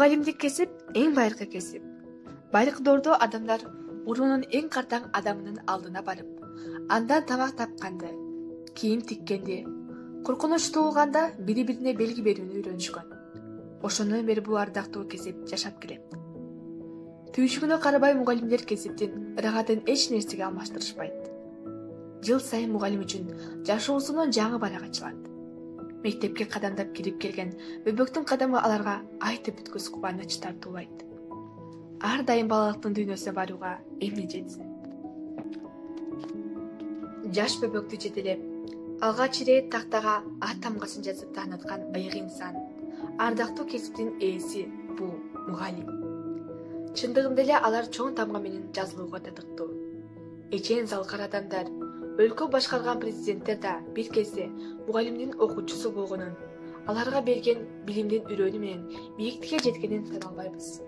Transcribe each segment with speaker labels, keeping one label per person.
Speaker 1: Мугалимдик кесип эң байыркы кесип. Байыркыдордо адамдар уруунун эң картаң адамынын алдына барып, андан тамак тапканды, кийим тиккенди, коркунуч туулганда бири-бирине белги берүүнү үйрөнүшкөн. Ошондон бери бул ардактуу кесип жашап келет. Түйшүгүнө карабай мугалимдер кесиптин ырахатын эч нерсеге алмаштырышпайт. Жыл сайын мугалим үчүн жашоосунун жаңы барак ачылат. Мектепке кадамдап кирип келген бөбөктүн кадамы аларга айтып бүткүс кубаныч тартуулайт. Ар дайым балалыктын дүйнөсүнө барууга эмне жетсин. Жаш бөбөктү жетелеп, алгач ирет тактага ат тамгасын жазып тааныткан ыйык инсан, ардактуу кесиптин ээси бул мугалим. Чындыгында эле алар чоң тамга менен жазылууга татыктуу. Эчен залкар адамдар, өлкө башкарган президенттер да бир кезде мугалимдин окуучусу болгонун, аларга берген билимдин үрөнү менен бийиктикке жеткенин тана албайбыз.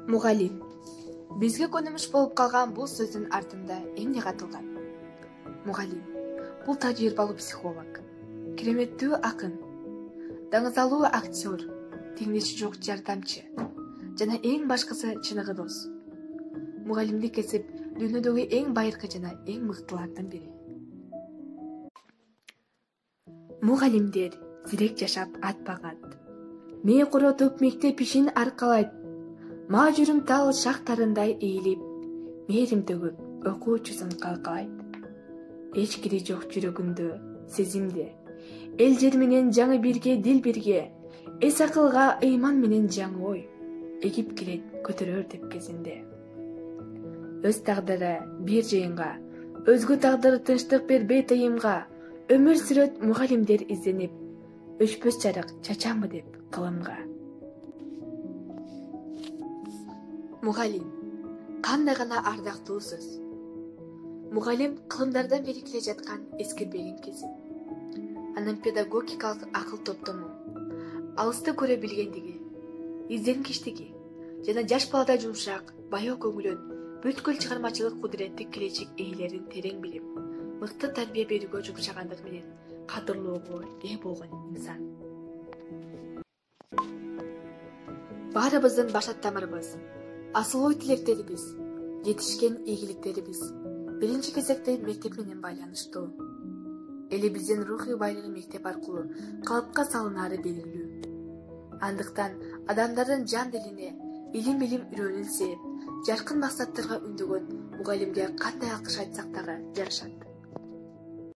Speaker 1: Мугалим. Бизге көнүмүш болуп калган бул сөздүн артында эмне катылган? Мугалим. Бул тажрыйбалуу психолог, кереметтүү акын, даңазалуу актер, теңдеши жок жардамчы жана эң башкысы чыныгы дос. Мугалимдик кесип дүйнөдөгү эң байыркы жана эң мыктылардын бири. Мугалимдер зирек жашап ат багат, мээ коротуп мектеп ишин аркалайт, ма жүрүм тал шактарындай ийилип, мээрим төгүп окуучусун калкалайт. Эч кири жок жүрөгүндө, сезимде, эл жер менен жаңы бирге, дил бирге, эс акылга ыйман менен жаңы ой, эгип келет көтөрөр деп кезинде. Өз тагдыры бир жыйынга, өзгө тагдыры тынчтык бербей тыйымга, өмүр сүрөт мугалимдер изденип, өчпөс жарык чачамбы деп кылымга. Мугалим кандай гана ардактуу сөз. Мугалим кылымдардан бери келе жаткан эскирбеген кесип. Анын педагогикалык акыл топтому, алысты көрө билгендиги, изденгичтиги жана жаш баладай жумшак, баяу көңүлөн, бүткүл чыгармачылык кудуреттик келечек ээлерин терең билип, мыкты тарбия берүүгө жумшагандыгы менен кадырлоого ээ болгон инсан. Баарыбыздын башат тамырыбыз, асыл ой тилектерибиз, жетишкен ийгиликтерибиз биринчи кезекте мектеп менен байланыштуу. Элибиздин рухий байлыгы мектеп аркылуу калыпка салынаары белгилүү. Андыктан адамдардын жан дилине илим үрөнүн сээп, жаркын максаттарга үндөгөн мугалимге кандай алкыш айтсак дагы жарашат.